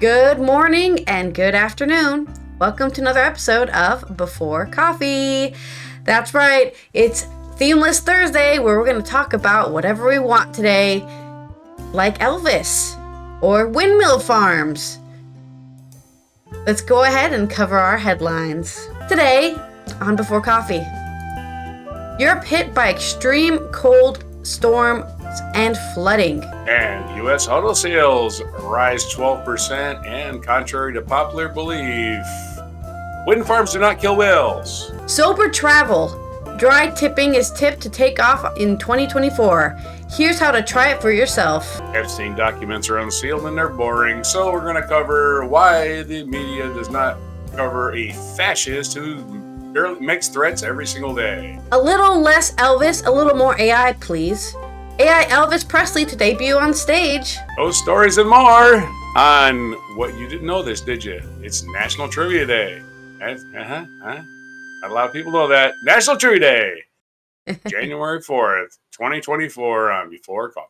Good morning and good afternoon. Welcome to another episode of Before Coffee. That's right, it's Themeless Thursday where we're going to talk about whatever we want today, like Elvis or windmill farms. Let's go ahead and cover our headlines. Today on Before Coffee, Europe hit by extreme cold storms and flooding. And U.S. auto sales rise 12%, and contrary to popular belief, wind farms do not kill whales. Sober travel. Dry tipping is tipped to take off in 2024. Here's how to try it for yourself. Epstein documents are unsealed and they're boring, so we're going to cover why the media does not cover a fascist who barely makes threats every single day. A little less Elvis, a little more AI, please. AI Elvis Presley to debut on stage. Those stories and more on What You Didn't Know This, Did You? It's National Trivia Day. Not a lot of people know that. National Trivia Day. January 4th, 2024 on Before Coffee.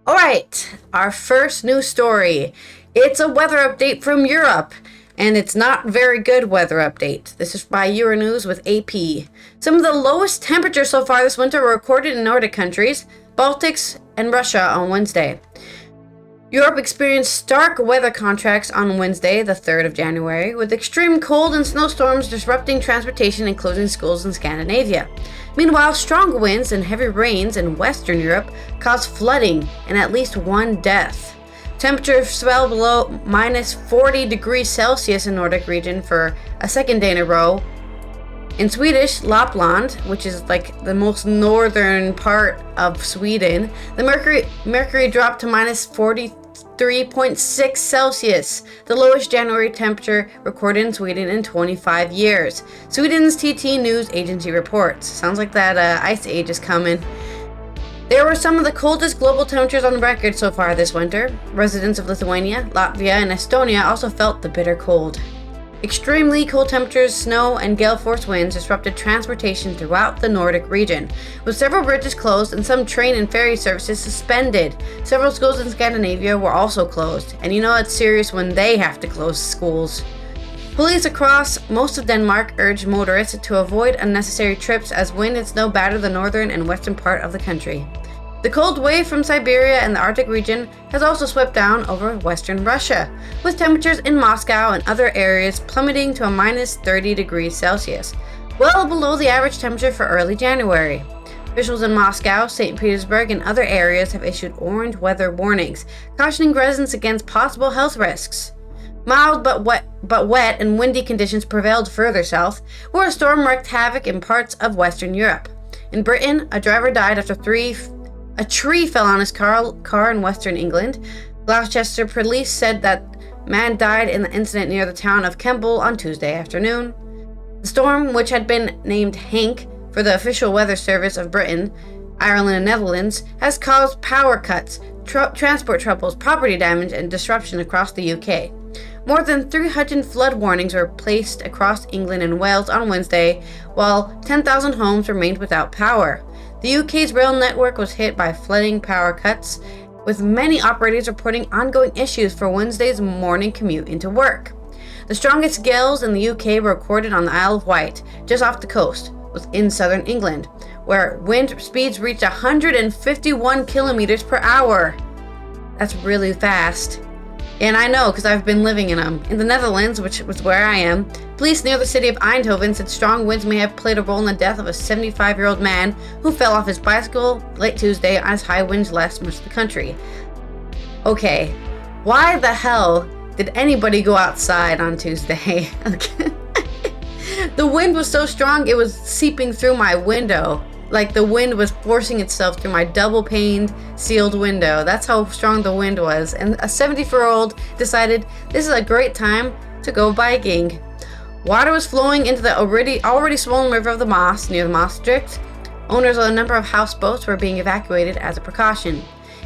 All right, our first news story. It's a weather update from Europe, and it's not very good weather update. This is by Euronews with AP. Some of the lowest temperatures so far this winter were recorded in Nordic countries, Baltics, and Russia on Wednesday. Europe experienced stark weather contrasts on Wednesday, the 3rd of January, with extreme cold and snowstorms disrupting transportation and closing schools in Scandinavia. Meanwhile, strong winds and heavy rains in Western Europe caused flooding and at least one death. Temperatures fell below minus 40 degrees Celsius in Nordic region for a second day in a row. In Swedish Lapland, which is like the most northern part of Sweden, the mercury dropped to minus 43.6 Celsius, the lowest January temperature recorded in Sweden in 25 years. Sweden's TT News Agency reports. Sounds like that ice age is coming. There were some of the coldest global temperatures on record so far this winter. Residents of Lithuania, Latvia, and Estonia also felt the bitter cold. Extremely cold temperatures, snow, and gale force winds disrupted transportation throughout the Nordic region, with several bridges closed and some train and ferry services suspended. Several schools in Scandinavia were also closed, and you know it's serious when they have to close schools. Police across most of Denmark urged motorists to avoid unnecessary trips as wind and snow batter the northern and western part of the country. The cold wave from Siberia and the Arctic region has also swept down over western Russia, with temperatures in Moscow and other areas plummeting to a minus 30 degrees Celsius, well below the average temperature for early January. Officials in Moscow, St. Petersburg, and other areas have issued orange weather warnings, cautioning residents against possible health risks. Mild but wet and windy conditions prevailed further south, where a storm wreaked havoc in parts of Western Europe. In Britain, a driver died after a tree fell on his car in Western England. Gloucester police said that man died in the incident near the town of Kemble on Tuesday afternoon. The storm, which had been named Hank for the official weather service of Britain, Ireland, and Netherlands, has caused power cuts, transport troubles, property damage, and disruption across the UK. More than 300 flood warnings were placed across England and Wales on Wednesday, while 10,000 homes remained without power. The UK's rail network was hit by flooding power cuts, with many operators reporting ongoing issues for Wednesday's morning commute into work. The strongest gales in the UK were recorded on the Isle of Wight, just off the coast, in southern England, where wind speeds reached 151 kilometers per hour. That's really fast. And I know, because I've been living in them. In the Netherlands, which was where I am, police near the city of Eindhoven said strong winds may have played a role in the death of a 75-year-old man who fell off his bicycle late Tuesday as high winds lashed much of the country. Okay, why the hell did anybody go outside on Tuesday? The wind was so strong it was seeping through my window. Like the wind was forcing itself through my double-paned, sealed window. That's how strong the wind was. And a 74-year-old decided this is a great time to go biking. Water was flowing into the already swollen river of the Maas near the Maastricht. Owners of a number of houseboats were being evacuated as a precaution.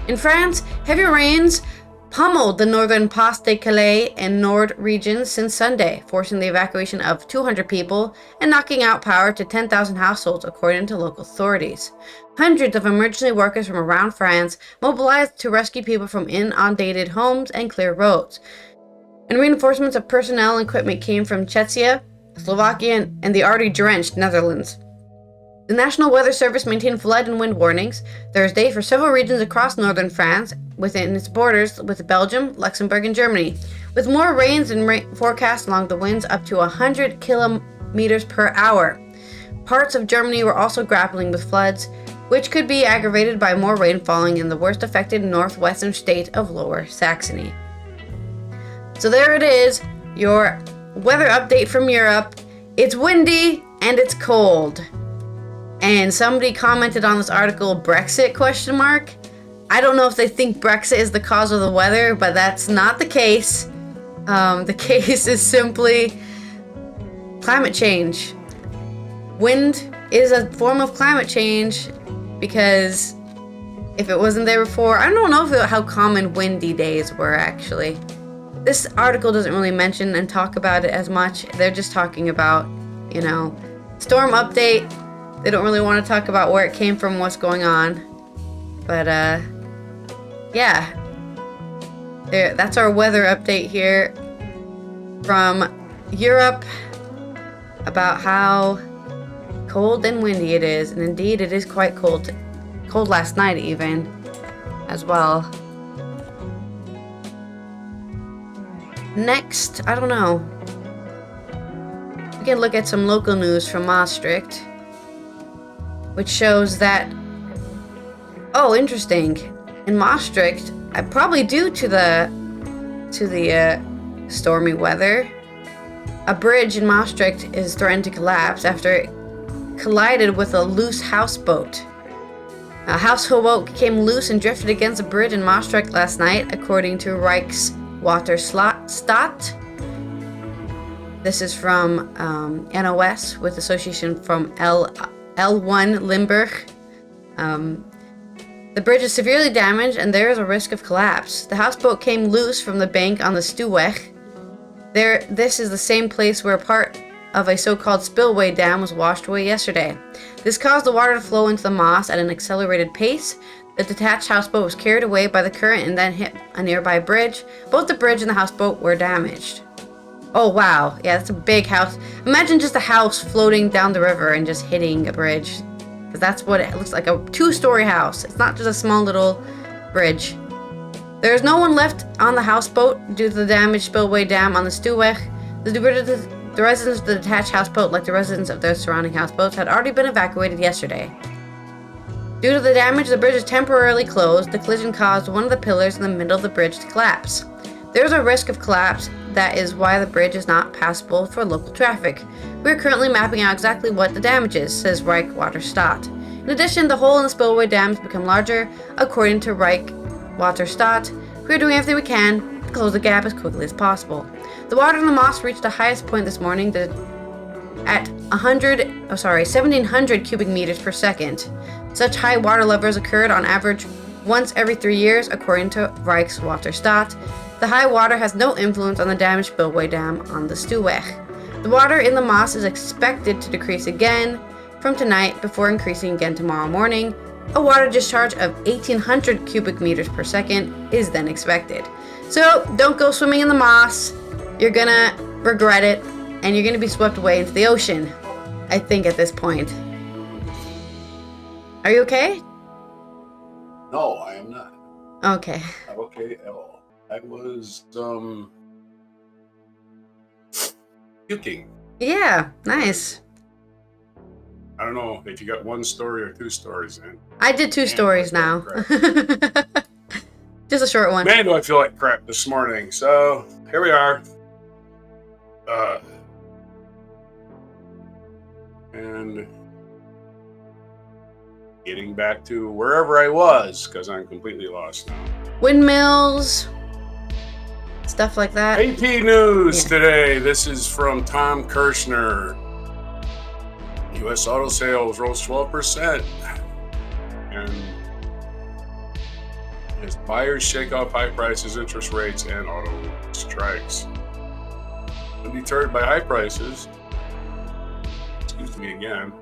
In France, heavy rains pummeled the northern Pas-de-Calais and Nord regions since Sunday, forcing the evacuation of 200 people and knocking out power to 10,000 households, according to local authorities. Hundreds of emergency workers from around France mobilized to rescue people from inundated homes and clear roads. And reinforcements of personnel and equipment came from Czechia, Slovakia, and the already drenched Netherlands. The National Weather Service maintained flood and wind warnings Thursday for several regions across northern France within its borders with Belgium, Luxembourg, and Germany, with more rains and forecast along the winds up to 100 kilometers per hour. Parts of Germany were also grappling with floods, which could be aggravated by more rain falling in the worst affected northwestern state of Lower Saxony. So there it is, your weather update from Europe. It's windy and it's cold. And somebody commented on this article, Brexit ? I don't know if they think Brexit is the cause of the weather, but that's not the case. The case is simply climate change. Wind is a form of climate change because if it wasn't there before, I don't know how common windy days were actually. This article doesn't really mention and talk about it as much. They're just talking about, storm update. They don't really want to talk about where it came from, what's going on. But, yeah. That's our weather update here from Europe about how cold and windy it is. And indeed, it is quite cold. Cold last night even, as well. Next, I don't know. We can look at some local news from Maastricht, which shows that, interesting. In Maastricht, probably due to the stormy weather, a bridge in Maastricht is threatened to collapse after it collided with a loose houseboat. A houseboat came loose and drifted against a bridge in Maastricht last night, according to Rijkswaterstaat. This is from NOS with association from L1 Limburg. The bridge is severely damaged and there is a risk of collapse. The houseboat came loose from the bank on the Stuweg. This is the same place where part of a so-called spillway dam was washed away yesterday. This caused the water to flow into the Maas at an accelerated pace. The detached houseboat was carried away by the current and then hit a nearby bridge. Both the bridge and the houseboat were damaged. Oh wow, yeah, that's a big house. Imagine just a house floating down the river and just hitting a bridge. Because that's what it looks like, a 2-story house. It's not just a small little bridge. There is no one left on the houseboat due to the damaged spillway dam on the Stuweg. The residents of the detached houseboat, like the residents of their surrounding houseboats, had already been evacuated yesterday. Due to the damage, the bridge is temporarily closed. The collision caused one of the pillars in the middle of the bridge to collapse. There is a risk of collapse. That is why the bridge is not passable for local traffic. We are currently mapping out exactly what the damage is, says Rijkswaterstaat. In addition, the hole in the spillway dam has become larger, according to Rijkswaterstaat. We are doing everything we can to close the gap as quickly as possible. The water in the Maas reached the highest point this morning at 1,700 cubic meters per second. Such high water levels occurred on average once every 3 years, according to Rijkswaterstaat. The high water has no influence on the damaged spillway dam on the Stuweg. The water in the Maas is expected to decrease again from tonight before increasing again tomorrow morning. A water discharge of 1,800 cubic meters per second is then expected. So don't go swimming in the Maas. You're gonna regret it and you're gonna be swept away into the ocean, I think, at this point. Are you okay? No, I am not. Okay. Not okay at all. I was puking. Yeah, nice. I don't know if you got one story or 2 stories in. I did 2 stories now. Just a short one. Man, do I feel like crap this morning. So here we are. And getting back to wherever I was, because I'm completely lost now. Windmills, stuff like that. AP News today. This is from Tom Kirshner. U.S. auto sales rose 12%. And as buyers shake off high prices, interest rates, and auto strikes. Undeterred by high prices, excuse me again,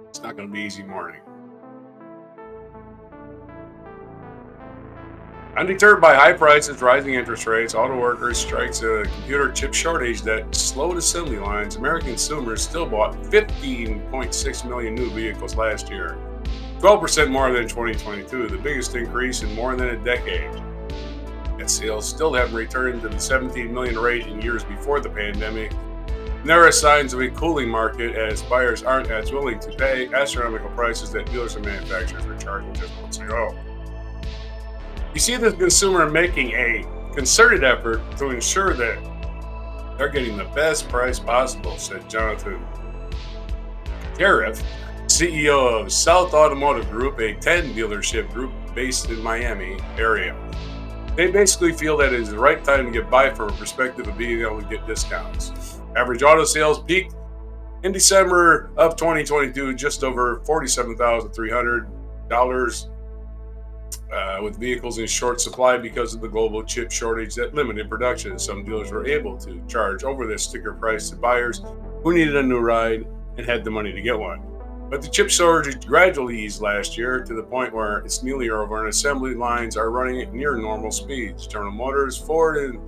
it's not going to be easy morning. Undeterred by high prices, rising interest rates, auto workers, strikes, a computer chip shortage that slowed assembly lines, American consumers still bought 15.6 million new vehicles last year, 12% more than 2022, the biggest increase in more than a decade. Net sales still haven't returned to the 17 million rate in years before the pandemic. And there are signs of a cooling market as buyers aren't as willing to pay astronomical prices that dealers and manufacturers were charging just months ago. You see the consumer making a concerted effort to ensure that they're getting the best price possible, said Jonathan Tariff, CEO of South Automotive Group, a 10 dealership group based in Miami area. They basically feel that it is the right time to get by from a perspective of being able to get discounts. Average auto sales peaked in December of 2022, just over $47,300. With vehicles in short supply because of the global chip shortage that limited production. Some dealers were able to charge over this sticker price to buyers who needed a new ride and had the money to get one. But the chip shortage gradually eased last year to the point where it's nearly over and assembly lines are running at near normal speeds. General Motors, Ford, and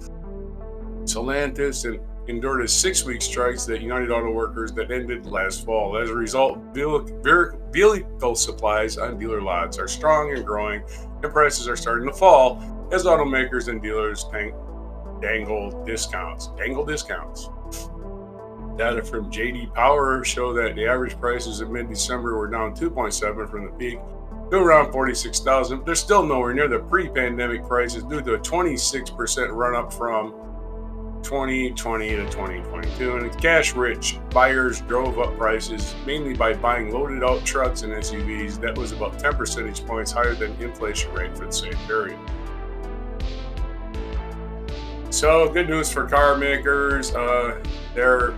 Stellantis endured a 6-week strikes that United Auto Workers that ended last fall. As a result, vehicle supplies on dealer lots are strong and growing, and prices are starting to fall as automakers and dealers dangle discounts. Data from JD Power show that the average prices in mid-December were down 2.7 from the peak to around $46,000. They're still nowhere near the pre-pandemic prices due to a 26% run-up from 2020 to 2022, and cash-rich buyers drove up prices mainly by buying loaded-out trucks and SUVs. That was about 10 percentage points higher than inflation rate for the same period. So, good news for car makers. They're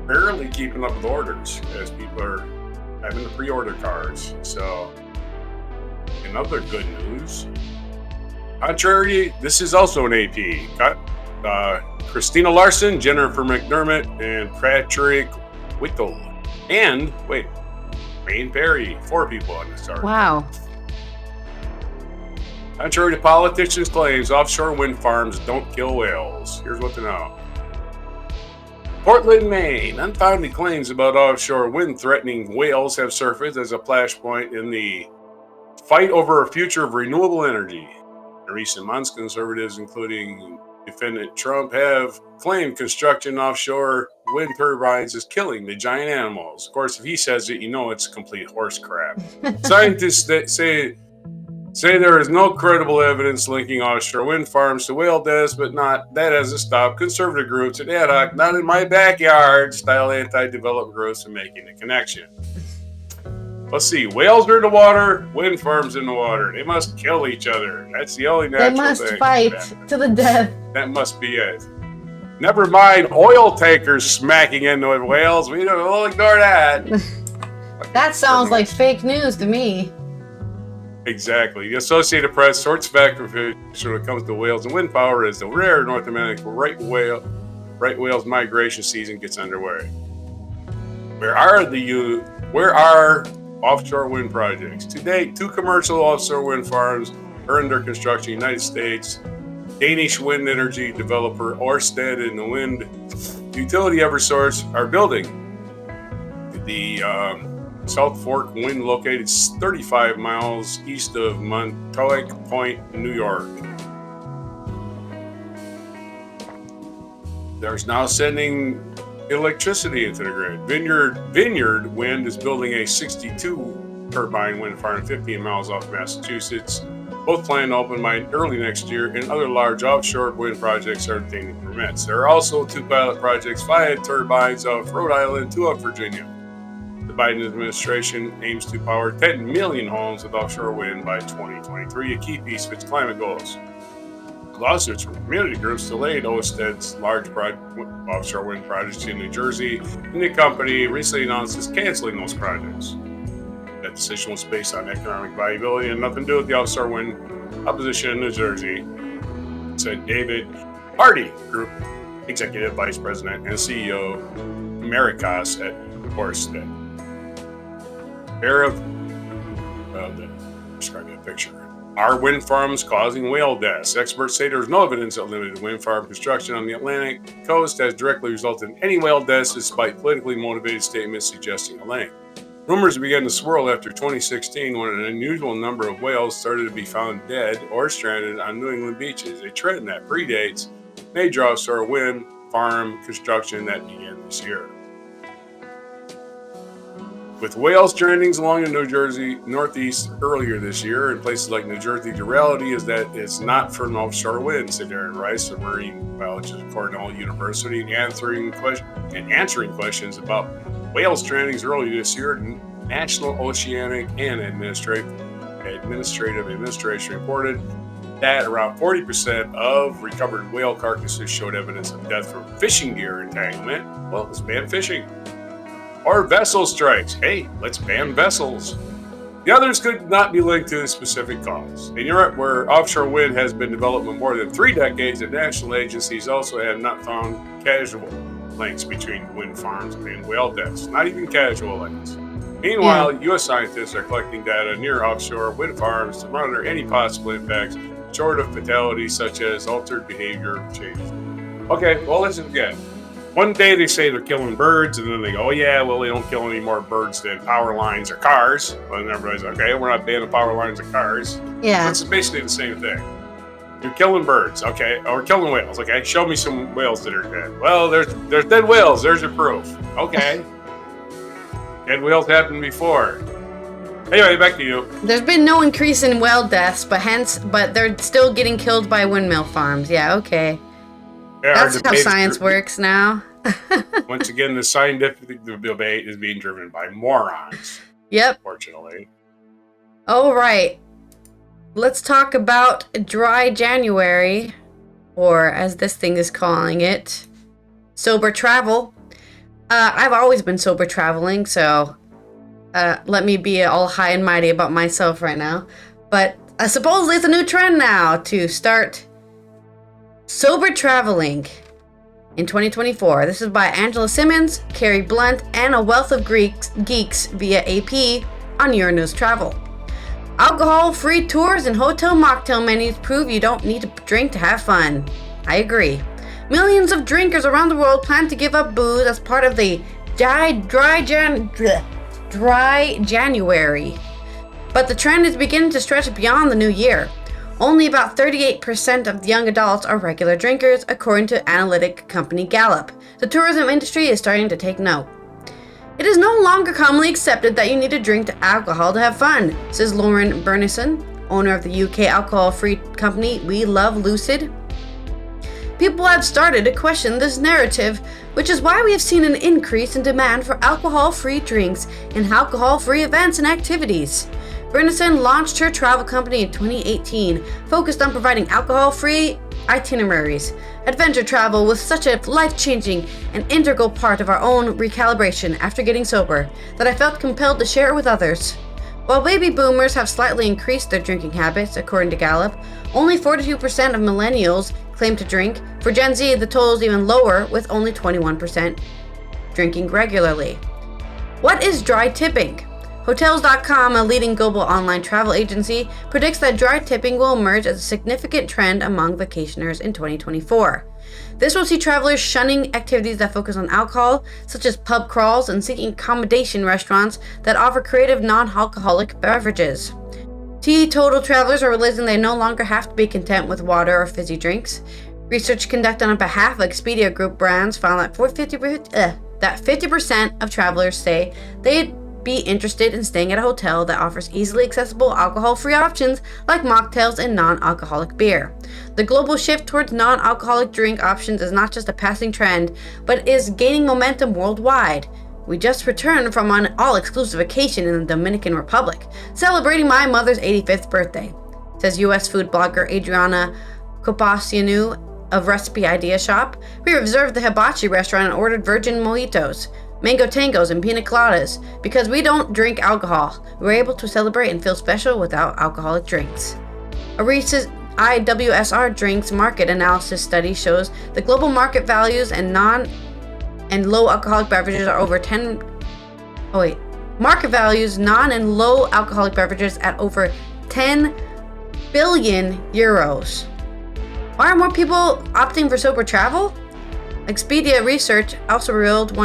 barely keeping up with orders as people are having to pre-order cars. So, another good news. Contrary, this is also an AP. Christina Larson, Jennifer McDermott, and Patrick Whittle. And, Wayne Perry. 4 people on this article. Wow. Contrary to politicians' claims, offshore wind farms don't kill whales. Here's what to know. Portland, Maine. Unfounded claims about offshore wind threatening whales have surfaced as a flashpoint in the fight over a future of renewable energy. In recent months, conservatives, including defendant Trump, have claimed construction offshore wind turbines is killing the giant animals. Of course, if he says it, you know it's complete horse crap. Scientists that say there is no credible evidence linking offshore wind farms to whale deaths, but that hasn't stopped conservative groups and ad hoc, not in my backyard style anti-development groups from making the connection. Let's see, whales are in the water, wind farms in the water. They must kill each other. That's the only natural thing. They must fight to the death. That must be it. Never mind oil tankers smacking into whales. We'll ignore that. That sounds like fake news to me. Exactly. The Associated Press sorts factor when it comes to whales and wind power as the rare North Atlantic right whale's migration season gets underway. Where are offshore wind projects? To date, 2 commercial offshore wind farms are under construction in the United States. Danish wind energy developer Ørsted and the wind utility Eversource are building the South Fork wind located 35 miles east of Montauk Point, New York. There's now sending electricity into the grid. Vineyard Wind is building a 62 turbine wind farm 15 miles off Massachusetts. Both planned to open by early next year, and other large offshore wind projects are obtaining permits. There are also 2 pilot projects, 5 turbines off Rhode Island, 2 off Virginia. The Biden administration aims to power 10 million homes with offshore wind by 2023, a key piece of its climate goals. Lawsuits from community groups delayed Ørsted's large offshore wind projects in New Jersey, and the company recently announced it's canceling those projects. The That decision was based on economic viability and nothing to do with the offshore wind opposition in New Jersey, said David Hardy, Group Executive Vice President and CEO Americas at Orsted. Describe that picture. Are wind farms causing whale deaths? Experts say there's no evidence that limited wind farm construction on the Atlantic coast has directly resulted in any whale deaths, despite politically motivated statements suggesting a link. Rumors began to swirl after 2016 when an unusual number of whales started to be found dead or stranded on New England beaches, a trend that predates major offshore wind farm construction that began this year. With whale strandings along the New Jersey Northeast earlier this year in places like New Jersey, the reality is that it's not from offshore wind, said Aaron Rice, a marine biologist at Cornell University, answering questions about whale strandings earlier this year. National Oceanic and Administrative Administration reported that around 40% of recovered whale carcasses showed evidence of death from fishing gear entanglement. Well, let's ban fishing. Or vessel strikes. Hey, let's ban vessels. The others could not be linked to a specific cause. In Europe, where offshore wind has been developed for more than 3 decades, the national agencies also have not found casual links between wind farms and whale deaths. Not even casual links. Meanwhile, U.S. scientists are collecting data near offshore wind farms to monitor any possible impacts, short of fatalities such as altered behavior change. Okay, well, let's again. One day they say they're killing birds, and then they go, oh yeah, well, they don't kill any more birds than power lines or cars. And everybody's like, okay, we're not banning power lines or cars. Yeah. It's basically the same thing. You're killing birds, okay, or killing whales, okay? Show me some whales that are dead. Well, there's dead whales. There's your proof. Okay. Dead whales happened before. Anyway, back to you. There's been no increase in whale deaths, but they're still getting killed by windmill farms. Yeah, okay. Yeah, that's how science works now. Once again, the scientific debate is being driven by morons. Yep. Fortunately. All right. Let's talk about dry January, or as this thing is calling it, sober travel. I've always been sober traveling, so let me be all high and mighty about myself right now. But supposedly it's a new trend now to start sober traveling in 2024. This is by Angela Simmons, Carrie Blunt, and a wealth of geeks via AP on Euronews Travel. Alcohol-free tours and hotel mocktail menus prove you don't need to drink to have fun. I agree. Millions of drinkers around the world plan to give up booze as part of the dry January. But the trend is beginning to stretch beyond the new year. Only about 38% of young adults are regular drinkers, according to analytic company Gallup. The tourism industry is starting to take note. It is no longer commonly accepted that you need to drink alcohol to have fun, says Lauren Burnison, owner of the UK alcohol-free company We Love Lucid. People have started to question this narrative, which is why we have seen an increase in demand for alcohol-free drinks and alcohol-free events and activities. Burnison launched her travel company in 2018, focused on providing alcohol-free itineraries. Adventure travel was such a life-changing and integral part of our own recalibration after getting sober that I felt compelled to share it with others. While baby boomers have slightly increased their drinking habits, according to Gallup, only 42% of millennials claim to drink. For Gen Z, the total is even lower, with only 21% drinking regularly. What is dry tipping? Hotels.com, a leading global online travel agency, predicts that dry tipping will emerge as a significant trend among vacationers in 2024. This will see travelers shunning activities that focus on alcohol, such as pub crawls, and seeking accommodation restaurants that offer creative non-alcoholic beverages. Teetotal travelers are realizing they no longer have to be content with water or fizzy drinks. Research conducted on behalf of Expedia Group brands found that 50% of travelers say they'd be interested in staying at a hotel that offers easily accessible alcohol-free options like mocktails and non-alcoholic beer. The global shift towards non-alcoholic drink options is not just a passing trend, but is gaining momentum worldwide. We just returned from an all-exclusive vacation in the Dominican Republic, celebrating my mother's 85th birthday, says U.S. food blogger Adriana Kopasianu of Recipe Idea Shop. We reserved the hibachi restaurant and ordered virgin mojitos. mango tangos, and pina coladas. Because we don't drink alcohol, we're able to celebrate and feel special without alcoholic drinks. A recent IWSR drinks market analysis study shows the global market values and low alcoholic beverages are over market values non and low alcoholic beverages at over 10 billion euros. Why are more people opting for sober travel? Expedia research also revealed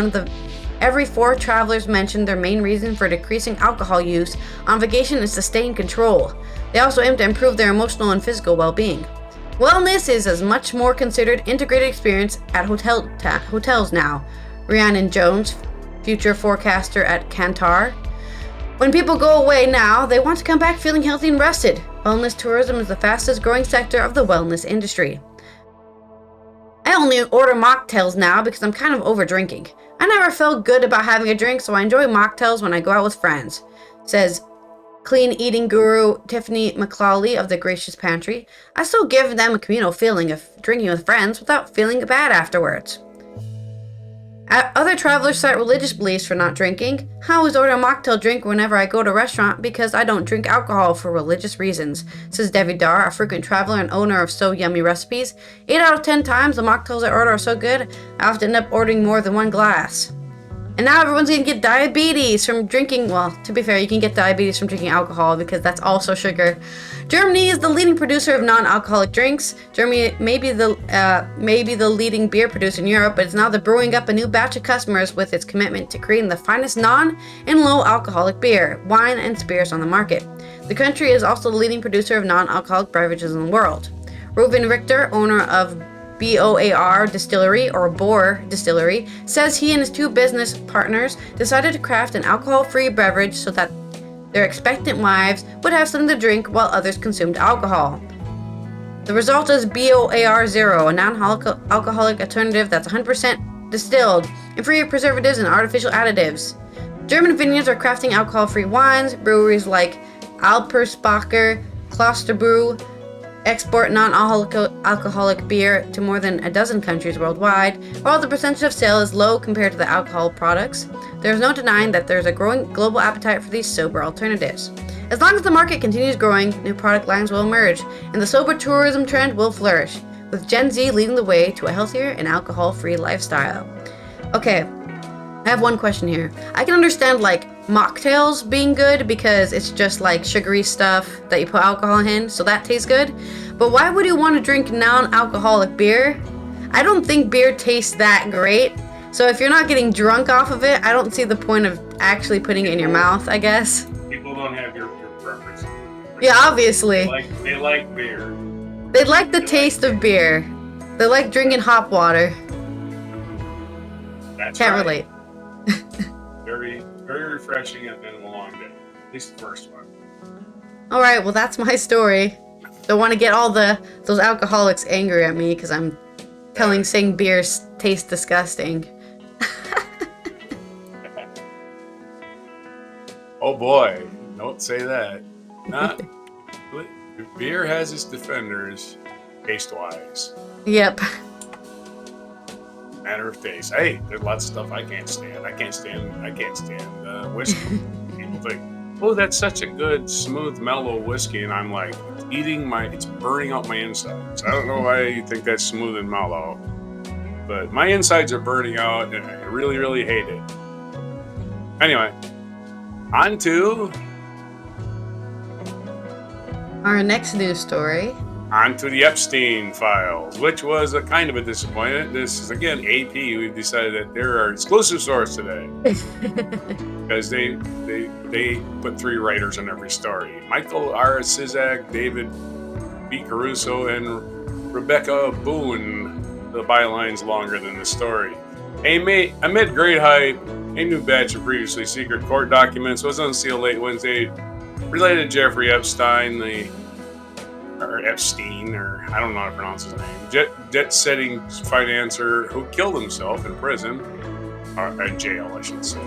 every 4 travelers mentioned their main reason for decreasing alcohol use on vacation is sustained control. They also aim to improve their emotional and physical well-being. Wellness is as much more considered integrated experience at hotels now. Rhiannon Jones, future forecaster at Kantar. When people go away now, they want to come back feeling healthy and rested. Wellness tourism is the fastest growing sector of the wellness industry. I only order mocktails now because I'm kind of over drinking. I never felt good about having a drink, so I enjoy mocktails when I go out with friends, says clean eating guru Tiffany McClawley of the Gracious Pantry. I still give them a communal feeling of drinking with friends without feeling bad afterwards. Other travelers cite religious beliefs for not drinking. I always order a mocktail drink whenever I go to a restaurant because I don't drink alcohol for religious reasons, says Devi Dar, a frequent traveler and owner of So Yummy Recipes. 8 out of 10 times the mocktails I order are so good, I often end up ordering more than 1 glass. And now everyone's gonna get diabetes from drinking. Well, to be fair, you can get diabetes from drinking alcohol because that's also sugar. Germany is the leading producer of non-alcoholic drinks. Germany may be the leading beer producer in Europe, but it's now brewing up a new batch of customers with its commitment to creating the finest non- and low-alcoholic beer, wine, and spirits on the market. The country is also the leading producer of non-alcoholic beverages in the world. Reuven Richter, owner of BOAR Distillery, or Boar Distillery, says he and his 2 business partners decided to craft an alcohol-free beverage so that their expectant wives would have something to drink while others consumed alcohol. The result is BOAR Zero, a non-alcoholic alternative that's 100% distilled and free of preservatives and artificial additives. German vineyards are crafting alcohol-free wines. Breweries like Alpersbacher, Klosterbräu export non-alcoholic beer to more than a dozen countries worldwide. While the percentage of sale is low compared to the alcohol products, there is no denying that there is a growing global appetite for these sober alternatives. As long as the market continues growing, new product lines will emerge, and the sober tourism trend will flourish, with Gen Z leading the way to a healthier and alcohol-free lifestyle. Okay, I have one question here. I can understand mocktails being good because it's just sugary stuff that you put alcohol in, so that tastes good. But why would you want to drink non-alcoholic beer? I don't think beer tastes that great. So if you're not getting drunk off of it, I don't see the point of actually putting it in your mouth, I guess. People don't have your preference. Yeah, obviously. They like beer. They like the taste of beer. They like drinking hop water. That's Can't right. relate. Very, very refreshing at the end of a long day. At least the first one. All right, well, that's my story. Don't want to get all those alcoholics angry at me because I'm saying beer tastes disgusting. Oh boy, don't say that. Not beer has its defenders, taste-wise. Yep. Matter of taste. Hey, there's lots of stuff I can't stand. I can't stand whiskey. People think, oh, that's such a good, smooth, mellow whiskey, and I'm like, it's burning out my insides. I don't know why you think that's smooth and mellow, but my insides are burning out, and I really, really hate it. Anyway, on to our next news story. On to the Epstein files, which was a kind of a disappointment. This is, again, AP. We've decided that they're our exclusive source today. Because they put 3 writers on every story. Michael R. Sizak, David B. Caruso, and Rebecca Boone. The byline's longer than the story. Amid great hype, a new batch of previously secret court documents was unsealed late Wednesday related to Jeffrey Epstein, Epstein, or I don't know how to pronounce his name, jet-setting financier who killed himself in prison, or in jail, I should say.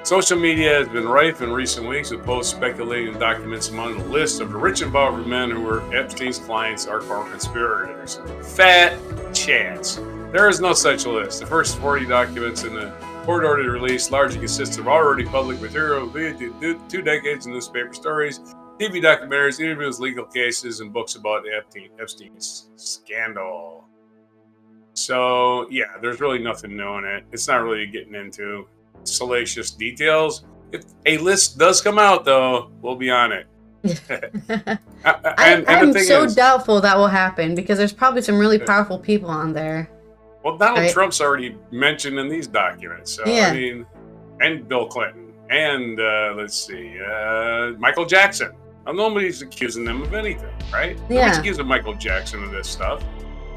Social media has been rife in recent weeks with posts speculating documents among the list of the rich and powerful men who were Epstein's clients or co-conspirators. Fat chance There is no such list. The first 40 documents in the court-ordered release largely consist of already public material via 2 decades of newspaper stories, TV documentaries, interviews, legal cases, and books about Epstein's scandal. So, yeah, there's really nothing new in it. It's not really getting into salacious details. If a list does come out, though, we'll be on it. I'm so doubtful that will happen because there's probably some really powerful people on there. Well, Donald Trump's already mentioned in these documents. So, yeah. I mean, and Bill Clinton. And, Michael Jackson. Nobody's accusing them of anything, right? Yeah. Nobody's accusing Michael Jackson of this stuff.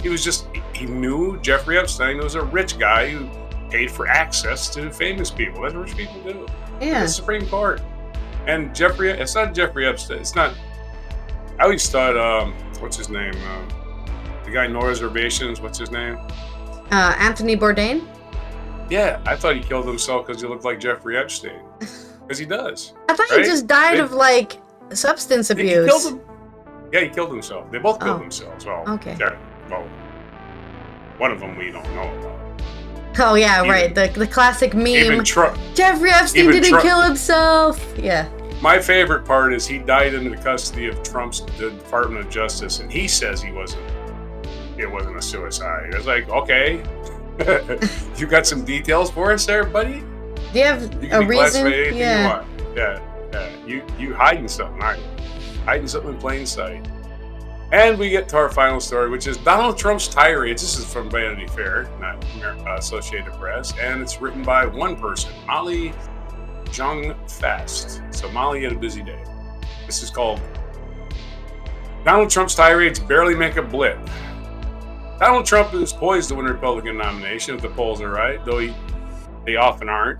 He knew Jeffrey Epstein was a rich guy who paid for access to famous people. That's what rich people do. Yeah. The Supreme Court. And it's not Jeffrey Epstein. It's not. I always thought, what's his name? The guy No Reservations, what's his name? Anthony Bourdain? Yeah, I thought he killed himself because he looked like Jeffrey Epstein. Because he does. I thought he just died of, substance abuse. He killed him. Yeah, he killed himself. They both killed themselves. Well, okay. Well, one of them we don't know about. Oh, yeah, right. The classic meme. Even Trump. Jeffrey Epstein didn't kill himself. Yeah. My favorite part is he died in the custody of Trump's Department of Justice, and he says it wasn't a suicide. I was like, okay. You got some details for us there, buddy? Do you have a reason? You want. Yeah. You hiding something, aren't you? Hiding something in plain sight. And we get to our final story, which is Donald Trump's tirades. This is from Vanity Fair, not Associated Press, and it's written by one person, Molly Jong-Fast. So Molly had a busy day. This is called Donald Trump's tirades barely make a blip. Donald Trump is poised to win the Republican nomination if the polls are right, though they often aren't.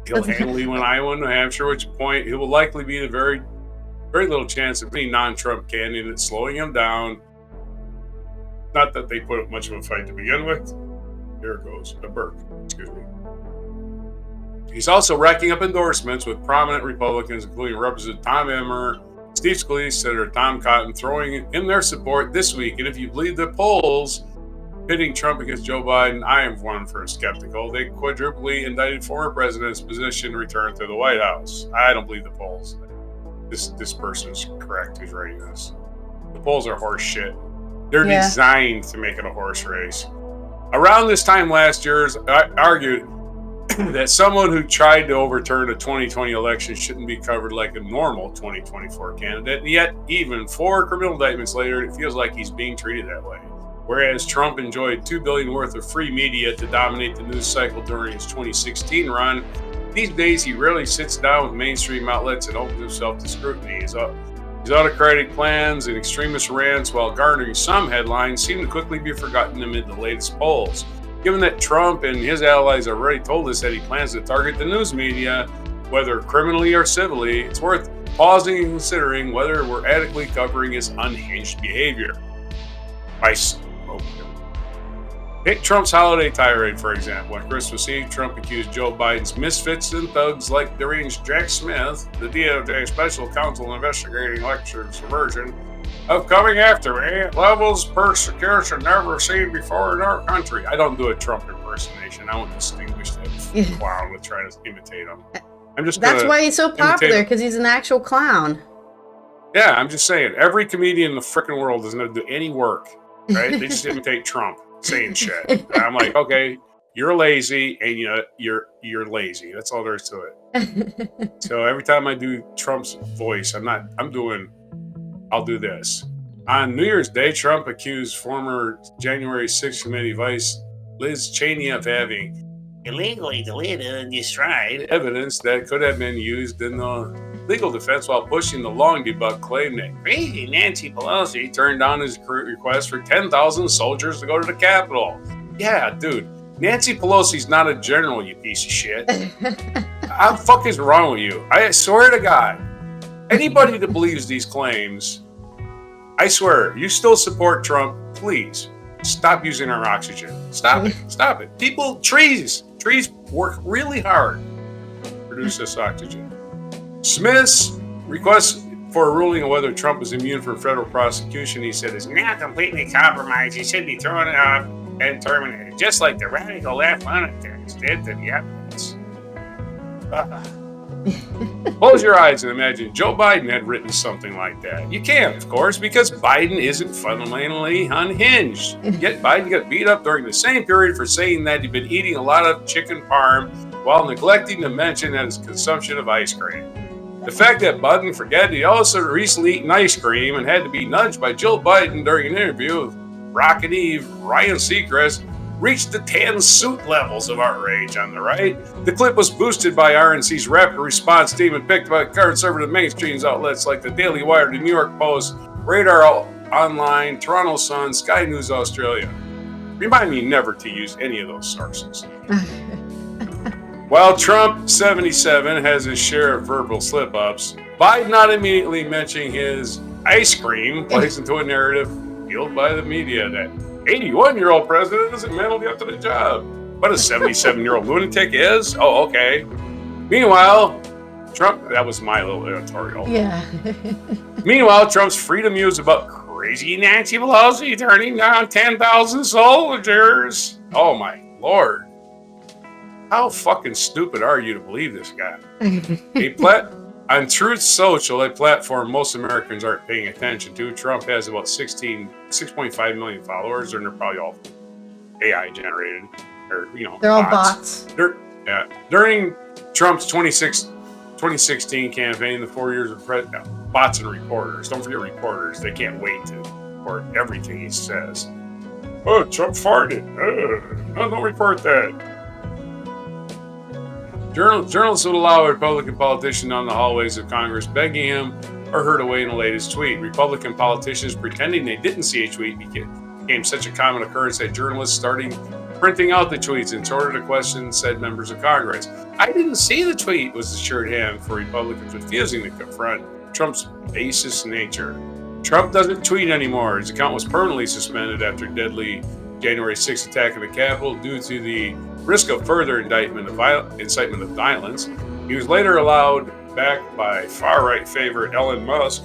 He'll handily win Iowa and New Hampshire, which point he will likely be the very, very little chance of any non-Trump candidate slowing him down. Not that they put up much of a fight to begin with. Here it goes. A Burke. Excuse me. He's also racking up endorsements with prominent Republicans, including Representative Tom Emmer, Steve Scalise, Senator Tom Cotton, throwing in their support this week. And if you believe the polls pitting Trump against Joe Biden, I am one for skeptical. They quadruply indicted former president's position returned to the White House. I don't believe the polls. This person's correct who's writing this. The polls are horse shit. They're designed to make it a horse race. Around this time last year, I argued that someone who tried to overturn a 2020 election shouldn't be covered like a normal 2024 candidate. And yet, even 4 criminal indictments later, it feels like he's being treated that way. Whereas Trump enjoyed $2 billion worth of free media to dominate the news cycle during his 2016 run, these days he rarely sits down with mainstream outlets and opens himself to scrutiny. His autocratic plans and extremist rants, while garnering some headlines, seem to quickly be forgotten amid the latest polls. Given that Trump and his allies already told us that he plans to target the news media, whether criminally or civilly, it's worth pausing and considering whether we're adequately covering his unhinged behavior. Take Trump's holiday tirade, for example. On Christmas Eve, Trump accused Joe Biden's misfits and thugs like deranged Jack Smith, the DOJ special counsel investigating election subversion, of coming after me at levels persecution never seen before in our country. I don't do a Trump impersonation. I won't distinguish that clown with trying to imitate him. That's why he's so popular, because he's an actual clown. Yeah, I'm just saying. Every comedian in the freaking world doesn't have to do any work, right? They just imitate Trump saying shit. And I'm like, okay, you're lazy, and you're lazy. That's all there is to it. So every time I do Trump's voice, I'll do this. On New Year's Day, Trump accused former January 6th committee vice Liz Cheney of having illegally deleted and destroyed evidence that could have been used in the legal defense, while pushing the long debunked claim that crazy Nancy Pelosi turned down his request for 10,000 soldiers to go to the Capitol. Yeah, dude. Nancy Pelosi's not a general, you piece of shit. What the fuck is wrong with you? I swear to God. Anybody that believes these claims, I swear, you still support Trump, please stop using our oxygen. Stop it. Stop it. Trees work really hard to produce this oxygen. Smith's request For a ruling on whether Trump is immune from federal prosecution, he said, is now completely compromised. He should be thrown off and terminated, just like the radical left lunatics did to the evidence. Close your eyes and imagine Joe Biden had written something like that. You can't, of course, because Biden isn't fundamentally unhinged. Yet Biden got beat up during the same period for saying that he'd been eating a lot of chicken parm while neglecting to mention that his consumption of ice cream. The fact that Biden forgot he also recently eaten ice cream and had to be nudged by Joe Biden during an interview with Rock and Eve, Ryan Seacrest, reached the tan suit levels of outrage on the right. The clip was boosted by RNC's rapid response team and picked by conservative mainstream outlets like the Daily Wire, the New York Post, Radar Online, Toronto Sun, Sky News Australia. Remind me never to use any of those sources. While Trump, 77, has his share of verbal slip-ups, Biden not immediately mentioning his ice cream plays into a narrative fueled by the media that 81-year-old president isn't mentally up to the job, but a 77-year-old lunatic is? Oh, okay. Meanwhile, Trump, that was my little editorial. Yeah. Meanwhile, Trump's free to muse about crazy Nancy Pelosi turning down 10,000 soldiers. Oh my Lord. How fucking stupid are you to believe this guy? On Truth Social, a platform most Americans aren't paying attention to, Trump has about 6.5 million followers, and they're probably all AI generated, or they're all bots. During Trump's 2016 campaign, the 4 years of bots and reporters. Don't forget reporters; they can't wait to report everything he says. Oh, Trump farted. No, don't report that. Journalists would allow a Republican politician on the hallways of Congress begging him or her to weigh in the latest tweet. Republican politicians pretending they didn't see a tweet became such a common occurrence that journalists started printing out the tweets in order to question said members of Congress. I didn't see the tweet, was the assured hand for Republicans refusing to confront Trump's baseless nature. Trump doesn't tweet anymore. His account was permanently suspended after deadly January 6th attack on the Capitol due to the risk of further incitement of violence. He was later allowed back by far-right favorite Elon Musk,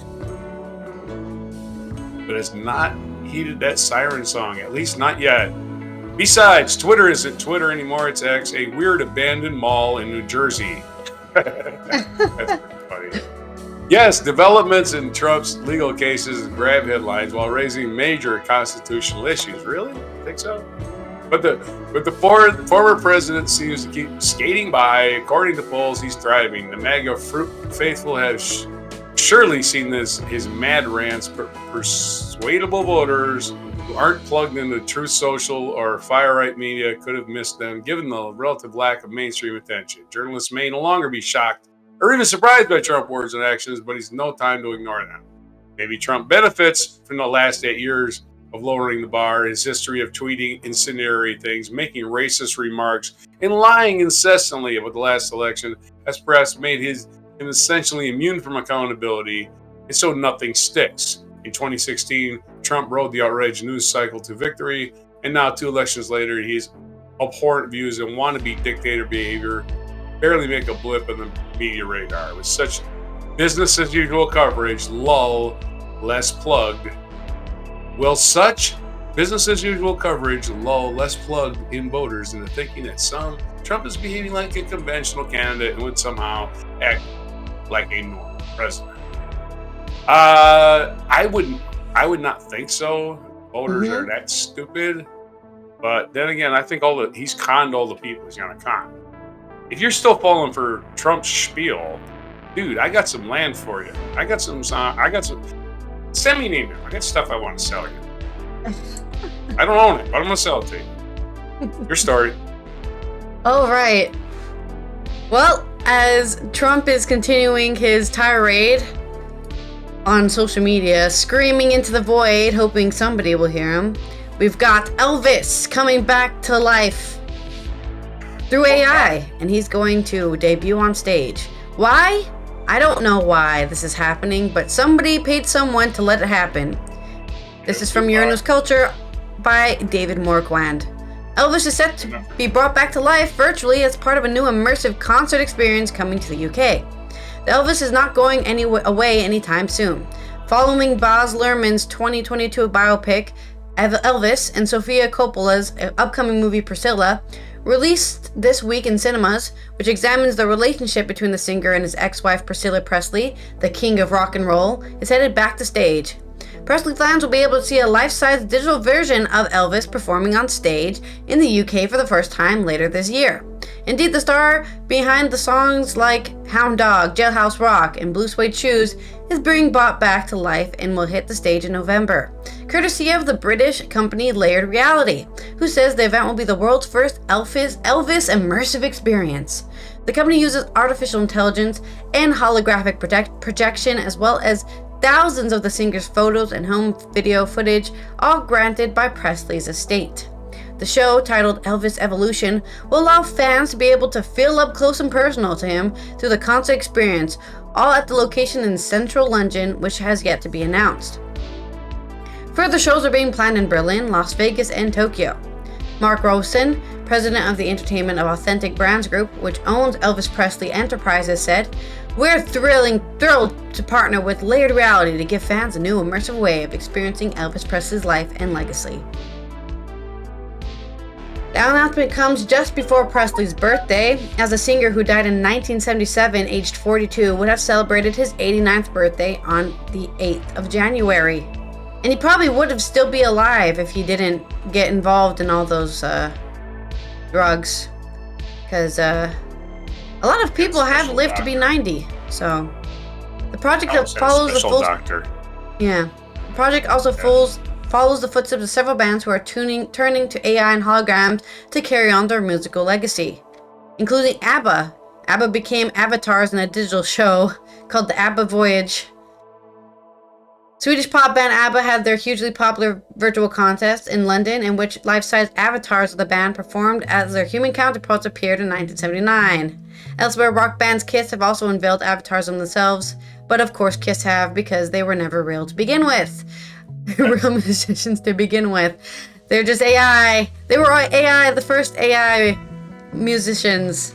but has not heeded that siren song, at least not yet. Besides, Twitter isn't Twitter anymore, it's X, a weird abandoned mall in New Jersey. That's pretty funny. Yes, developments in Trump's legal cases grab headlines while raising major constitutional issues. Really? Think so? But the former president seems to keep skating by. According to polls, he's thriving. The MAGA faithful have surely seen his mad rants. Persuadable voters who aren't plugged into Truth Social or far-right media could have missed them, given the relative lack of mainstream attention. Journalists may no longer be shocked or even surprised by Trump's words and actions, but he's no time to ignore them. Maybe Trump benefits from the last 8 years of lowering the bar, his history of tweeting incendiary things, making racist remarks, and lying incessantly about the last election has perhaps made him essentially immune from accountability, and so nothing sticks. In 2016, Trump rode the outraged news cycle to victory, and now 2 elections later, his abhorrent views and wannabe dictator behavior barely make a blip in the media radar. With such business as usual coverage, lull, less plugged. Will such business as usual coverage lull less plugged in voters into thinking that Trump is behaving like a conventional candidate and would somehow act like a normal president? I would not think so. Voters are that stupid. But then again, I think he's conned all the people he's gonna con. If you're still falling for Trump's spiel, dude, I got some land for you. Send me an email. I got stuff I want to sell you. I don't own it, but I'm going to sell it to you. Your story. All right. Well, as Trump is continuing his tirade on social media, screaming into the void, hoping somebody will hear him, we've got Elvis coming back to life through AI, and he's going to debut on stage. Why? I don't know why this is happening, but somebody paid someone to let it happen. This is from Uranus Culture by David Morquand. Elvis is set to be brought back to life virtually as part of a new immersive concert experience coming to the UK. The Elvis is not going away anytime soon. Following Baz Luhrmann's 2022 biopic, Elvis, and Sofia Coppola's upcoming movie Priscilla, released this week in cinemas, which examines the relationship between the singer and his ex-wife Priscilla Presley, the king of rock and roll, is headed back to stage. Presley fans will be able to see a life-size digital version of Elvis performing on stage in the UK for the first time later this year. Indeed, the star behind the songs like Hound Dog, Jailhouse Rock, and Blue Suede Shoes is being brought back to life and will hit the stage in November, courtesy of the British company Layered Reality, who says the event will be the world's first Elvis immersive experience. The company uses artificial intelligence and holographic projection, as well as thousands of the singer's photos and home video footage, all granted by Presley's estate. The show, titled Elvis Evolution, will allow fans to be able to feel up close and personal to him through the concert experience, all at the location in central London, which has yet to be announced. Further shows are being planned in Berlin, Las Vegas, and Tokyo. Mark Rosen, president of the Entertainment of Authentic Brands Group, which owns Elvis Presley Enterprises, said, "We're thrilled to partner with Layered Reality to give fans a new immersive way of experiencing Elvis Presley's life and legacy." The announcement comes just before Presley's birthday, as the singer who died in 1977, aged 42, would have celebrated his 89th birthday on the 8th of January. And he probably would have still be alive if he didn't get involved in all those drugs. Because a lot of people have lived to be 90. So the project follows the full doctor. Yeah. The project also follows the footsteps of several bands who are turning to AI and holograms to carry on their musical legacy, including ABBA. ABBA became avatars in a digital show called The ABBA Voyage. Swedish pop band ABBA had their hugely popular virtual contest in London, in which life-size avatars of the band performed as their human counterparts appeared in 1979. Elsewhere, rock bands Kiss have also unveiled avatars of themselves, but of course Kiss have, because they were never real to begin with. Real musicians to begin with. They're just AI. They were AI, the first AI musicians.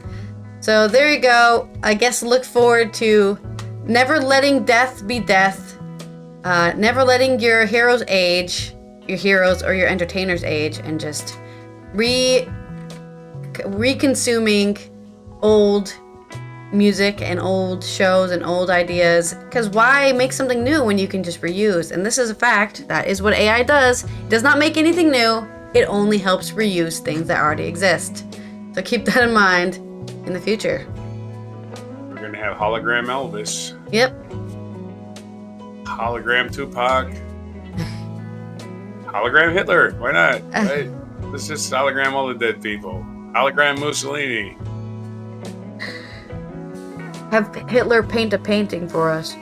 So there you go. I guess look forward to never letting death be death. Never letting your heroes age, your heroes or your entertainers age, and just reconsuming old music and old shows and old ideas, because why make something new when you can just reuse? And this is a fact. That is what AI does. It does not make anything new. It only helps reuse things that already exist. So keep that in mind in the future. We're gonna have hologram Elvis. Yep. Hologram Tupac. Hologram Hitler. Why not? Right? Let's just hologram all the dead people. Hologram Mussolini. Have Hitler paint a painting for us.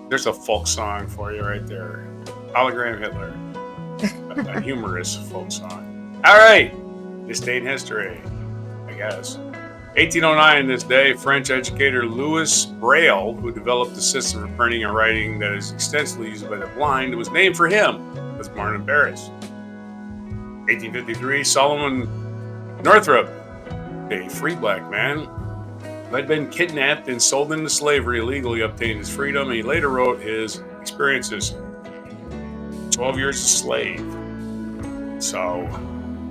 There's a folk song for you right there. Hologram Hitler. A humorous folk song. All right. This day in history, I guess. 1809, this day, French educator Louis Braille, who developed a system for printing and writing that is extensively used by the blind, was named for him. Was born in Paris. 1853, Solomon Northrop, a free black man who had been kidnapped and sold into slavery, illegally obtained his freedom, and he later wrote his experiences. 12 years a slave. So,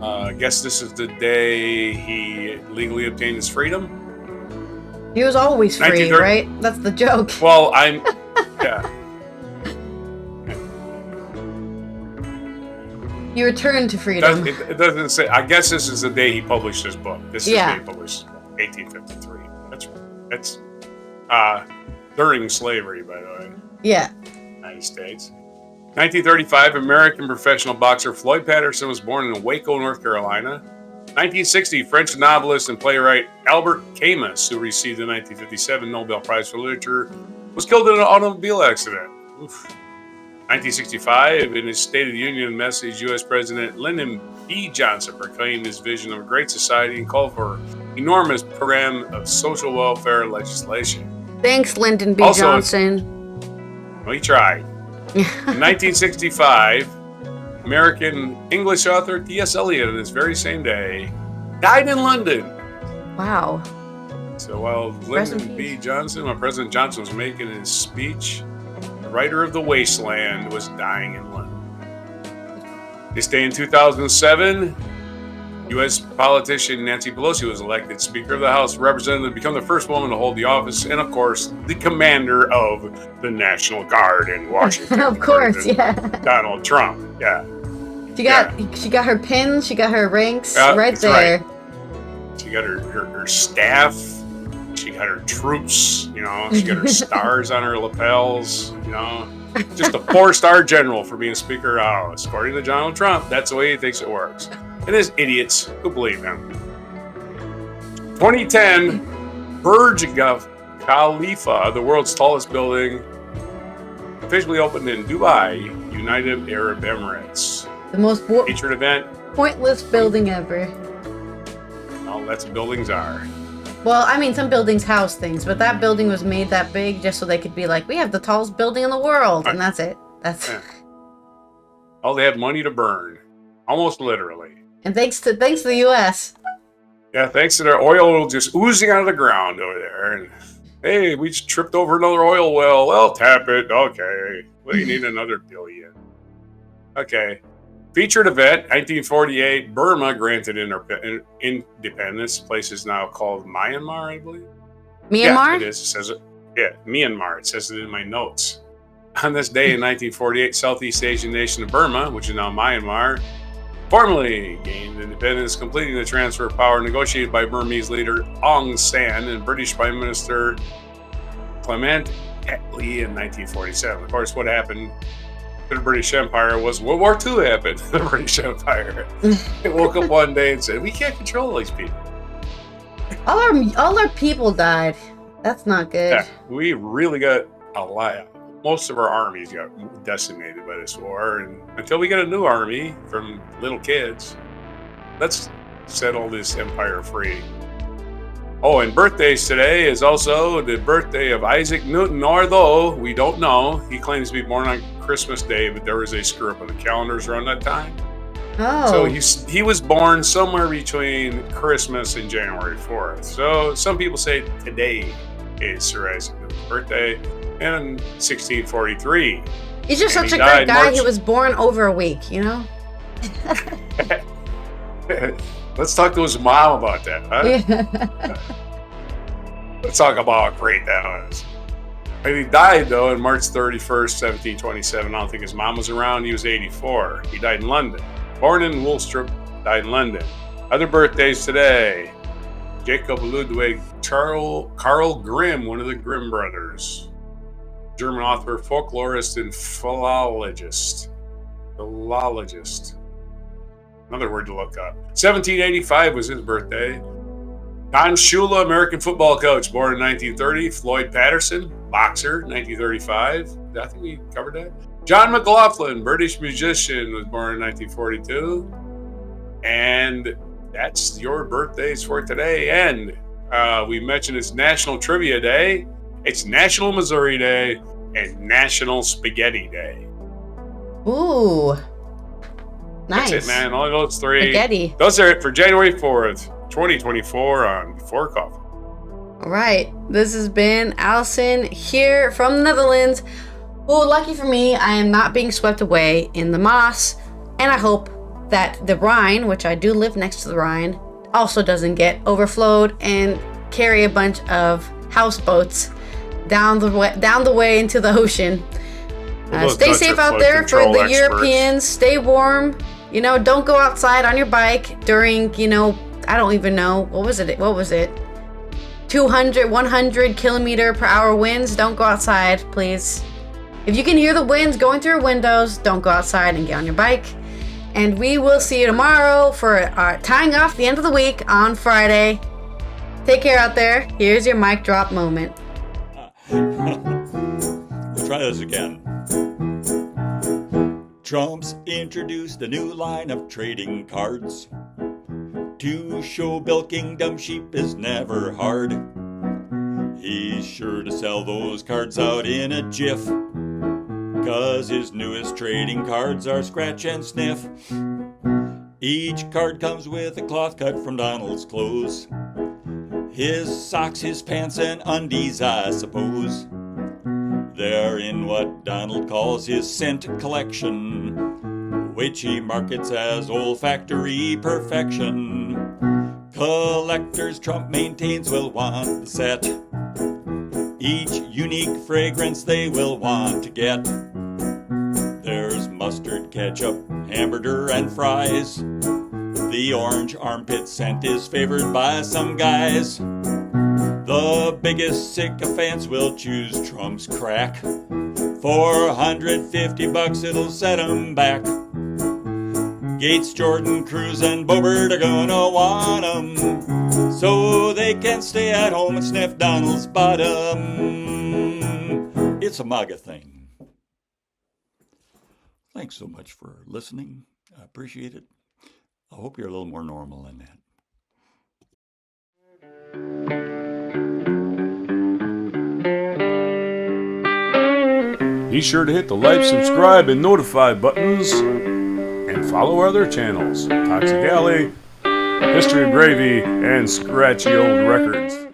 I guess this is the day he legally obtained his freedom. He was always free, right? That's the joke. Well, yeah. You returned to freedom. It doesn't say. I guess this is the day he published his book. This is the day he published 1853. That's during slavery, by the way. Yeah. United States. 1935, American professional boxer Floyd Patterson was born in Waco, North Carolina. 1960, French novelist and playwright Albert Camus, who received the 1957 Nobel Prize for Literature, was killed in an automobile accident. Oof. 1965, in his State of the Union message, U.S. President Lyndon B. Johnson proclaimed his vision of a great society and called for an enormous program of social welfare legislation. Thanks, Lyndon B. Johnson. Well, he tried. In 1965, American English author T.S. Eliot, on this very same day, died in London. Wow. So while Lyndon B. Johnson, while President Johnson was making his speech, the writer of The Wasteland was dying in London. This day in 2007, U.S. politician Nancy Pelosi was elected Speaker of the House of Representatives, become the first woman to hold the office, and of course, the commander of the National Guard in Washington. Of course, yeah. Donald Trump, yeah. She got her pins, she got her ranks right there. Right. She got her staff, she got her troops, she got her stars on her lapels, Just a 4-star general for being Speaker of the House. According to Donald Trump, that's the way he thinks it works. And there's idiots who believe him. 2010, Burj Khalifa, the world's tallest building, officially opened in Dubai, United Arab Emirates. The most featured event. Pointless building ever. Well, that's what buildings are. Well, I mean, some buildings house things, but that building was made that big just so they could be like, we have the tallest building in the world, and that's it. That's. Oh, they had money to burn, almost literally. And thanks to the U.S. Yeah, thanks to their oil just oozing out of the ground over there. And hey, we just tripped over another oil well. Well, tap it. Okay. Well, you need another billion. Okay. Featured event, 1948, Burma granted independence. The place is now called Myanmar, I believe. Myanmar? Yeah, it is. It says it. Yeah, Myanmar. It says it in my notes. On this day in 1948, Southeast Asian nation of Burma, which is now Myanmar, formally gained independence, completing the transfer of power negotiated by Burmese leader Aung San and British Prime Minister Clement Attlee in 1947. Of course, what happened to the British Empire was World War II happened to the British Empire. They woke up one day and said, we can't control these people. All our people died. That's not good. Yeah, we really got a lot. Most of our armies got decimated by this war, and until we get a new army from little kids, let's settle this empire free. Oh, and birthdays today is also the birthday of Isaac Newton, although we don't know. He claims to be born on Christmas Day, but there was a screw up on the calendars around that time. Oh. So he was born somewhere between Christmas and January 4th. So some people say today is Sir Isaac Newton's birthday, and in 1643. He's just such a great guy. He was born over a week, Let's talk to his mom about that, huh? Yeah. Let's talk about how great that was. And he died, though, on March 31st, 1727. I don't think his mom was around. He was 84. He died in London. Born in Woolstrip, died in London. Other birthdays today. Jacob Ludwig Karl Grimm, one of the Grimm brothers. German author, folklorist, and philologist. Another word to look up. 1785 was his birthday. Don Shula, American football coach, born in 1930. Floyd Patterson, boxer, 1935. I think we covered that. John McLaughlin, British musician, was born in 1942. And that's your birthdays for today. And we mentioned it's National Trivia Day. It's National Missouri Day and National Spaghetti Day. Ooh. Nice. That's it, man. Only those three. Spaghetti. Those are it for January 4th, 2024 on Before Coffee. All right. This has been Allison here from the Netherlands. Oh, lucky for me, I am not being swept away in the Maas. And I hope that the Rhine, which I do live next to the Rhine, also doesn't get overflowed and carry a bunch of houseboats down the way into the ocean. Stay safe out there for the Europeans. Stay warm. Don't go outside on your bike during, I don't even know. What was it? 200, 100 kilometer per hour winds. Don't go outside, please. If you can hear the winds going through your windows, don't go outside and get on your bike. And we will see you tomorrow for tying off the end of the week on Friday. Take care out there. Here's your mic drop moment. We'll try this again. Trump's introduced a new line of trading cards. To show bilking dumb sheep is never hard. He's sure to sell those cards out in a jiff, 'cause his newest trading cards are scratch and sniff. Each card comes with a cloth cut from Donald's clothes. His socks, his pants, and undies, I suppose, they're in what Donald calls his scent collection, which he markets as olfactory perfection. Collectors Trump maintains will want the set, each unique fragrance they will want to get. There's mustard, ketchup, hamburger, and fries. The orange armpit scent is favored by some guys. The biggest sycophants will choose Trump's crack. For $150 it'll set 'em back. Gates, Jordan, Cruz, and Bobert are gonna want 'em, so they can stay at home and sniff Donald's bottom. It's a MAGA thing. Thanks so much for listening. I appreciate it. I hope you're a little more normal than that. Be sure to hit the like, subscribe, and notify buttons, and follow our other channels, Toxic Alley, History of Gravy, and Scratchy Old Records.